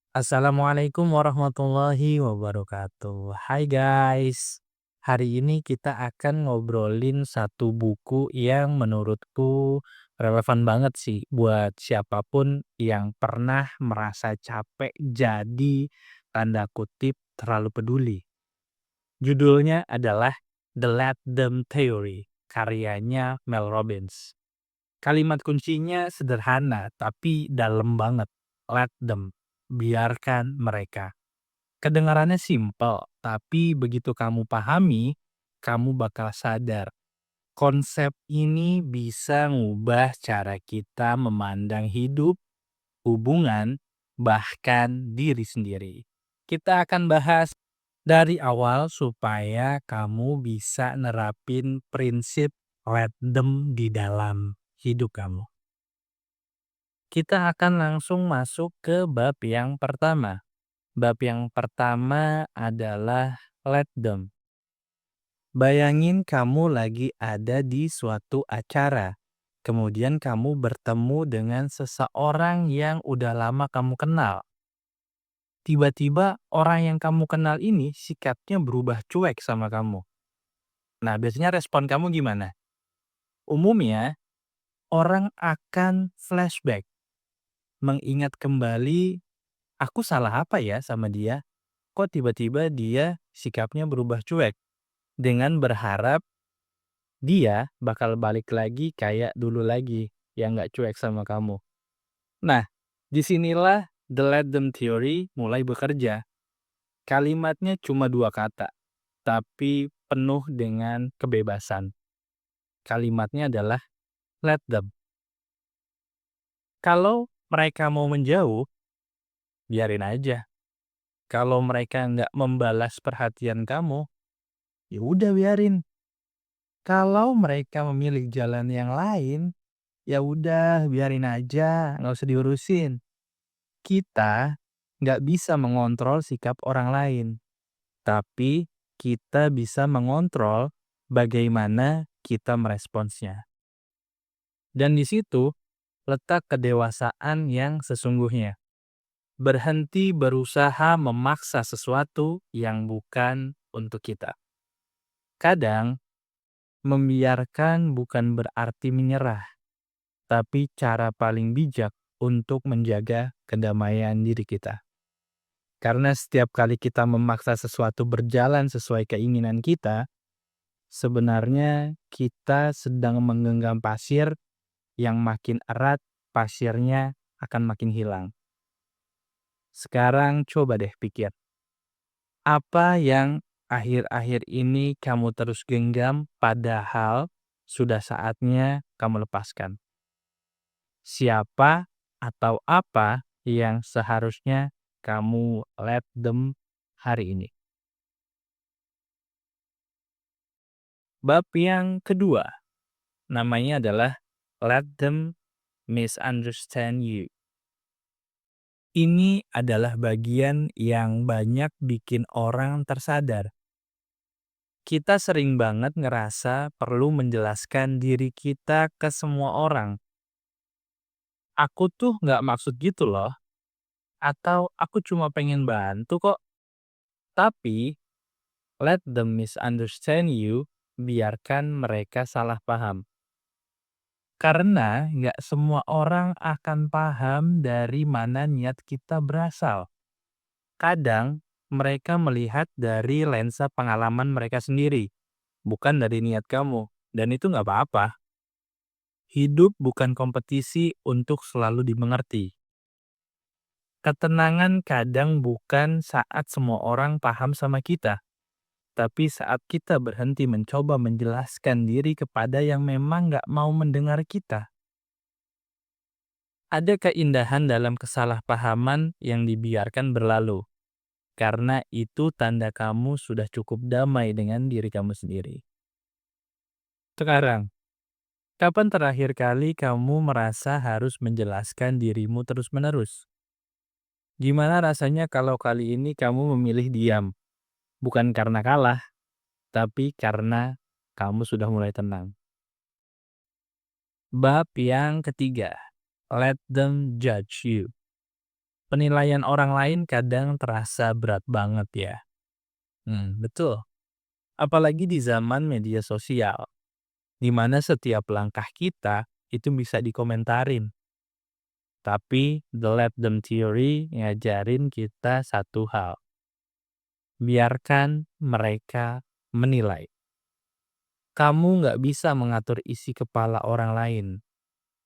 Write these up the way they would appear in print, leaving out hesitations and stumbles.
Assalamualaikum warahmatullahi wabarakatuh. Hai guys, hari ini kita akan ngobrolin satu buku yang menurutku relevan banget sih buat siapapun yang pernah merasa capek jadi tanda kutip terlalu peduli. Judulnya adalah The Let Them Theory, karyanya Mel Robbins. Kalimat kuncinya sederhana tapi dalam banget. Let them, biarkan mereka. Kedengarannya simpel, tapi begitu kamu pahami, kamu bakal sadar. Konsep ini bisa ngubah cara kita memandang hidup, hubungan, bahkan diri sendiri. Kita akan bahas dari awal supaya kamu bisa nerapin prinsip let them di dalam hidup kamu. Kita akan langsung masuk ke bab yang pertama. Bab yang pertama adalah let them. Bayangin kamu lagi ada di suatu acara. Kemudian kamu bertemu dengan seseorang yang udah lama kamu kenal. Tiba-tiba orang yang kamu kenal ini sikapnya berubah cuek sama kamu. Nah, biasanya respon kamu gimana? Umumnya, orang akan flashback, mengingat kembali, aku salah apa ya sama dia? Kok tiba-tiba dia sikapnya berubah cuek? Dengan berharap dia bakal balik lagi kayak dulu lagi, yang nggak cuek sama kamu. Nah, disinilah the let them theory mulai bekerja. Kalimatnya cuma dua kata, tapi penuh dengan kebebasan. Kalimatnya adalah let them. Kalau mereka mau menjauh, biarin aja. Kalau mereka nggak membalas perhatian kamu, ya udah biarin. Kalau mereka memilih jalan yang lain, ya udah biarin aja, nggak usah diurusin. Kita nggak bisa mengontrol sikap orang lain, tapi kita bisa mengontrol bagaimana kita meresponsnya. Dan di situ letak kedewasaan yang sesungguhnya. Berhenti berusaha memaksa sesuatu yang bukan untuk kita. Kadang, membiarkan bukan berarti menyerah, tapi cara paling bijak untuk menjaga kedamaian diri kita. Karena setiap kali kita memaksa sesuatu berjalan sesuai keinginan kita, sebenarnya kita sedang menggenggam pasir yang makin erat, pasirnya akan makin hilang. Sekarang coba deh pikir, apa yang akhir-akhir ini kamu terus genggam padahal sudah saatnya kamu lepaskan? Siapa atau apa yang seharusnya kamu let them hari ini? Bab yang kedua, namanya adalah let them misunderstand you. Ini adalah bagian yang banyak bikin orang tersadar. Kita sering banget ngerasa perlu menjelaskan diri kita ke semua orang. Aku tuh nggak maksud gitu loh. Atau aku cuma pengen bantu kok. Tapi, let them misunderstand you, biarkan mereka salah paham. Karena nggak semua orang akan paham dari mana niat kita berasal. Kadang, mereka melihat dari lensa pengalaman mereka sendiri, bukan dari niat kamu. Dan itu nggak apa-apa. Hidup bukan kompetisi untuk selalu dimengerti. Ketenangan kadang bukan saat semua orang paham sama kita, tapi saat kita berhenti mencoba menjelaskan diri kepada yang memang nggak mau mendengar kita. Ada keindahan dalam kesalahpahaman yang dibiarkan berlalu, karena itu tanda kamu sudah cukup damai dengan diri kamu sendiri. Sekarang, kapan terakhir kali kamu merasa harus menjelaskan dirimu terus-menerus? Gimana rasanya kalau kali ini kamu memilih diam? Bukan karena kalah, tapi karena kamu sudah mulai tenang. Bab yang ketiga, let them judge you. Penilaian orang lain kadang terasa berat banget ya. Betul. Apalagi di zaman media sosial, di mana setiap langkah kita itu bisa dikomentarin. Tapi the let them theory ngajarin kita satu hal. Biarkan mereka menilai. Kamu nggak bisa mengatur isi kepala orang lain.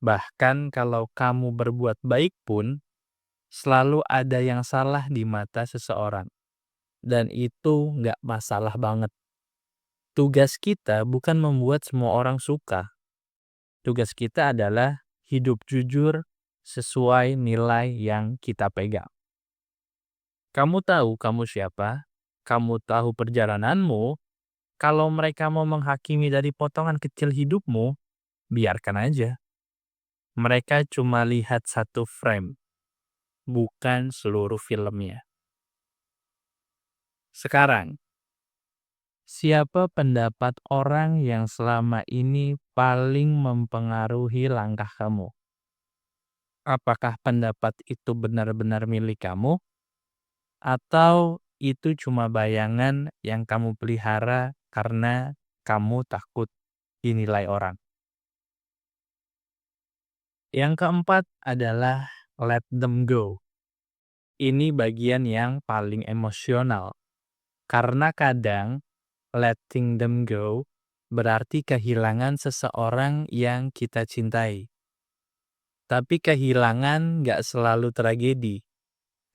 Bahkan kalau kamu berbuat baik pun, selalu ada yang salah di mata seseorang. Dan itu nggak masalah banget. Tugas kita bukan membuat semua orang suka. Tugas kita adalah hidup jujur sesuai nilai yang kita pegang. Kamu tahu kamu siapa, kamu tahu perjalananmu. Kalau mereka mau menghakimi dari potongan kecil hidupmu, biarkan aja. Mereka cuma lihat satu frame, bukan seluruh filmnya. Sekarang, siapa pendapat orang yang selama ini paling mempengaruhi langkah kamu? Apakah pendapat itu benar-benar milik kamu? Atau itu cuma bayangan yang kamu pelihara karena kamu takut dinilai orang? Yang keempat adalah let them go. Ini bagian yang paling emosional. Karena kadang letting them go berarti kehilangan seseorang yang kita cintai. Tapi kehilangan nggak selalu tragedi.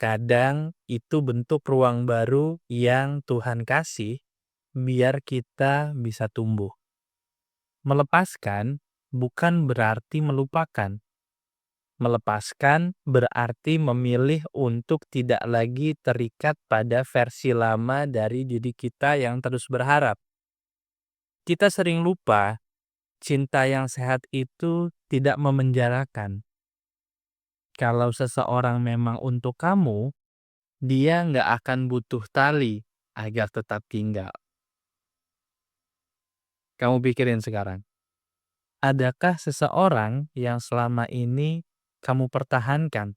Kadang itu bentuk ruang baru yang Tuhan kasih biar kita bisa tumbuh. Melepaskan bukan berarti melupakan. Melepaskan berarti memilih untuk tidak lagi terikat pada versi lama dari diri kita yang terus berharap. Kita sering lupa, cinta yang sehat itu tidak memenjarakan. Kalau seseorang memang untuk kamu, dia nggak akan butuh tali agar tetap tinggal. Kamu pikirin sekarang, adakah seseorang yang selama ini kamu pertahankan,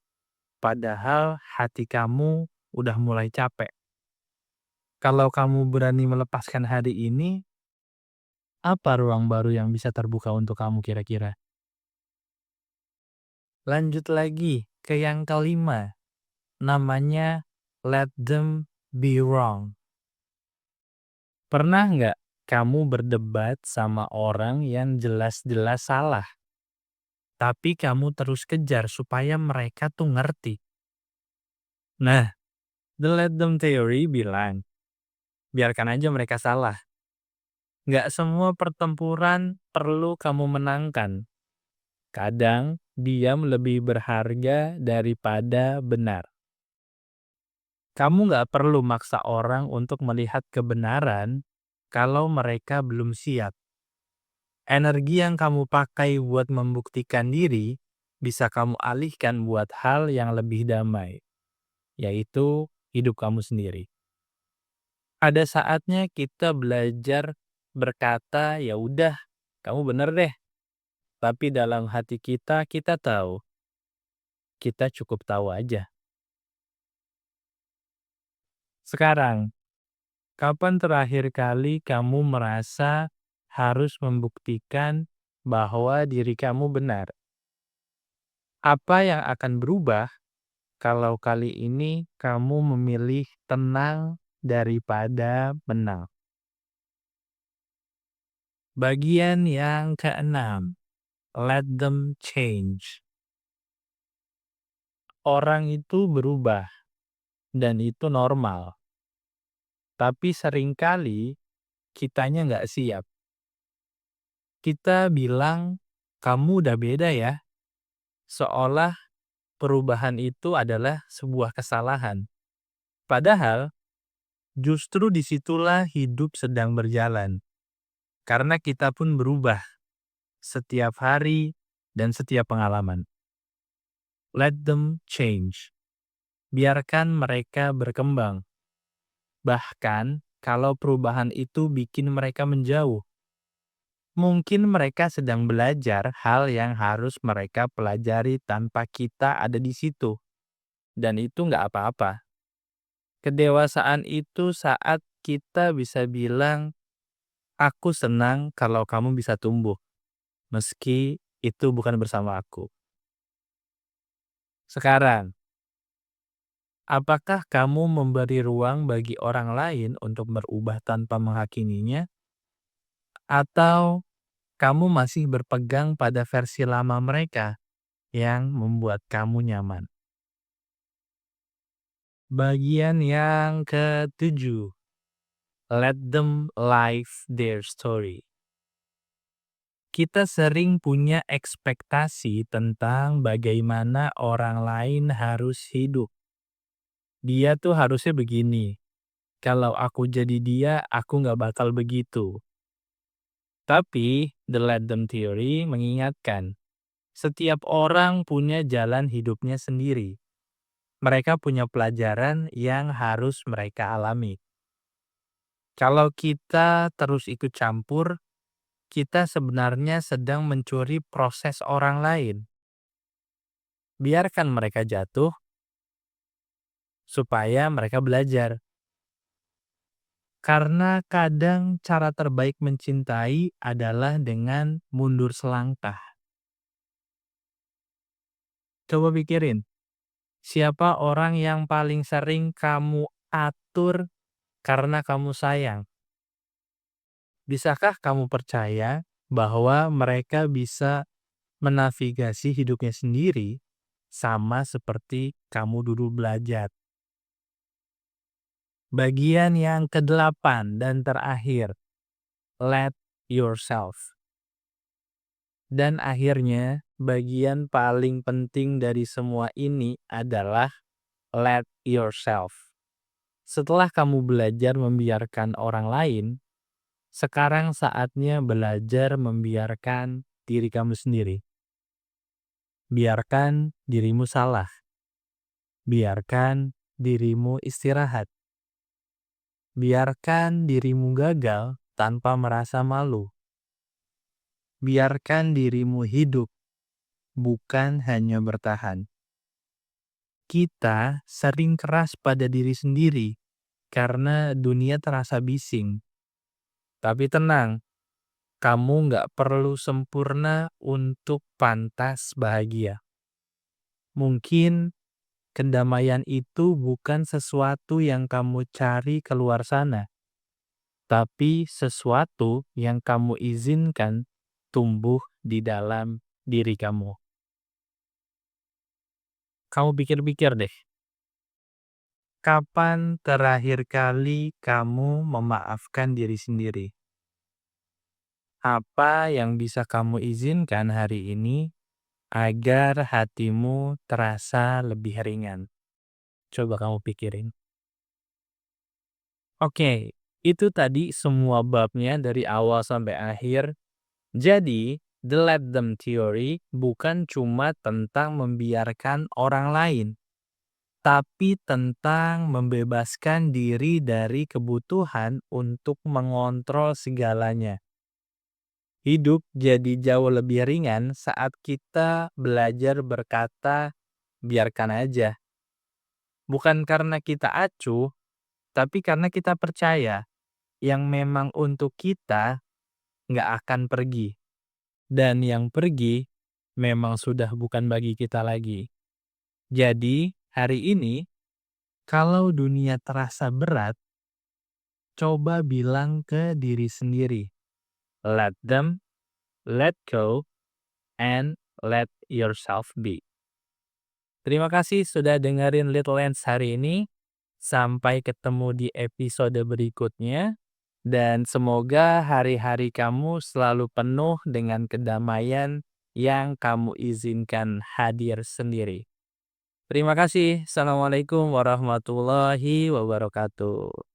padahal hati kamu udah mulai capek? Kalau kamu berani melepaskan hari ini, apa ruang baru yang bisa terbuka untuk kamu kira-kira? Lanjut lagi ke yang kelima, namanya let them be wrong. Pernah nggak kamu berdebat sama orang yang jelas-jelas salah, tapi kamu terus kejar supaya mereka tuh ngerti? Nah, the let them theory bilang, biarkan aja mereka salah. Nggak semua pertempuran perlu kamu menangkan. Kadang, diam lebih berharga daripada benar. Kamu nggak perlu maksa orang untuk melihat kebenaran kalau mereka belum siap. Energi yang kamu pakai buat membuktikan diri, bisa kamu alihkan buat hal yang lebih damai, yaitu hidup kamu sendiri. Ada saatnya kita belajar berkata, ya udah, kamu bener deh. Tapi dalam hati kita tahu, kita cukup tahu aja. Sekarang, kapan terakhir kali kamu merasa harus membuktikan bahwa diri kamu benar? Apa yang akan berubah kalau kali ini kamu memilih tenang daripada menang? Bagian yang keenam, let them change. Orang itu berubah, dan itu normal. Tapi seringkali kitanya nggak siap. Kita bilang, kamu udah beda ya. Seolah perubahan itu adalah sebuah kesalahan. Padahal, justru disitulah hidup sedang berjalan. Karena kita pun berubah setiap hari dan setiap pengalaman. Let them change. Biarkan mereka berkembang. Bahkan, kalau perubahan itu bikin mereka menjauh, mungkin mereka sedang belajar hal yang harus mereka pelajari tanpa kita ada di situ. dan itu nggak apa-apa. Kedewasaan itu saat kita bisa bilang, "Aku senang kalau kamu bisa tumbuh, meski itu bukan bersama aku." Sekarang, apakah kamu memberi ruang bagi orang lain untuk berubah tanpa menghakiminya? Atau kamu masih berpegang pada versi lama mereka yang membuat kamu nyaman? Bagian yang ketujuh, let them live their story. Kita sering punya ekspektasi tentang bagaimana orang lain harus hidup. Dia tuh harusnya begini. Kalau aku jadi dia, aku nggak bakal begitu. Tapi, the let them theory mengingatkan, setiap orang punya jalan hidupnya sendiri. Mereka punya pelajaran yang harus mereka alami. Kalau kita terus ikut campur, kita sebenarnya sedang mencuri proses orang lain. Biarkan mereka jatuh, supaya mereka belajar. Karena kadang cara terbaik mencintai adalah dengan mundur selangkah. Coba pikirin, siapa orang yang paling sering kamu atur karena kamu sayang? Bisakah kamu percaya bahwa mereka bisa menavigasi hidupnya sendiri sama seperti kamu dulu belajar? Bagian yang kedelapan dan terakhir, let yourself. Dan akhirnya, bagian paling penting dari semua ini adalah let yourself. Setelah kamu belajar membiarkan orang lain, sekarang saatnya belajar membiarkan diri kamu sendiri. Biarkan dirimu salah. Biarkan dirimu istirahat. Biarkan dirimu gagal tanpa merasa malu. Biarkan dirimu hidup, bukan hanya bertahan. Kita sering keras pada diri sendiri karena dunia terasa bising. Tapi tenang, kamu nggak perlu sempurna untuk pantas bahagia. Mungkin kedamaian itu bukan sesuatu yang kamu cari keluar sana, tapi sesuatu yang kamu izinkan tumbuh di dalam diri kamu. Kamu pikir-pikir deh, kapan terakhir kali kamu memaafkan diri sendiri? Apa yang bisa kamu izinkan hari ini agar hatimu terasa lebih ringan? Coba kamu pikirin. Oke, itu tadi semua babnya dari awal sampai akhir. Jadi, the let them theory bukan cuma tentang membiarkan orang lain, tapi tentang membebaskan diri dari kebutuhan untuk mengontrol segalanya. Hidup jadi jauh lebih ringan saat kita belajar berkata, biarkan aja. Bukan karena kita acuh, tapi karena kita percaya yang memang untuk kita nggak akan pergi. Dan yang pergi memang sudah bukan bagi kita lagi. Jadi, hari ini, kalau dunia terasa berat, coba bilang ke diri sendiri, let them, let go, and let yourself be. Terima kasih sudah dengerin Little Ends hari ini. Sampai ketemu di episode berikutnya. Dan semoga hari-hari kamu selalu penuh dengan kedamaian yang kamu izinkan hadir sendiri. Terima kasih. Assalamualaikum warahmatullahi wabarakatuh.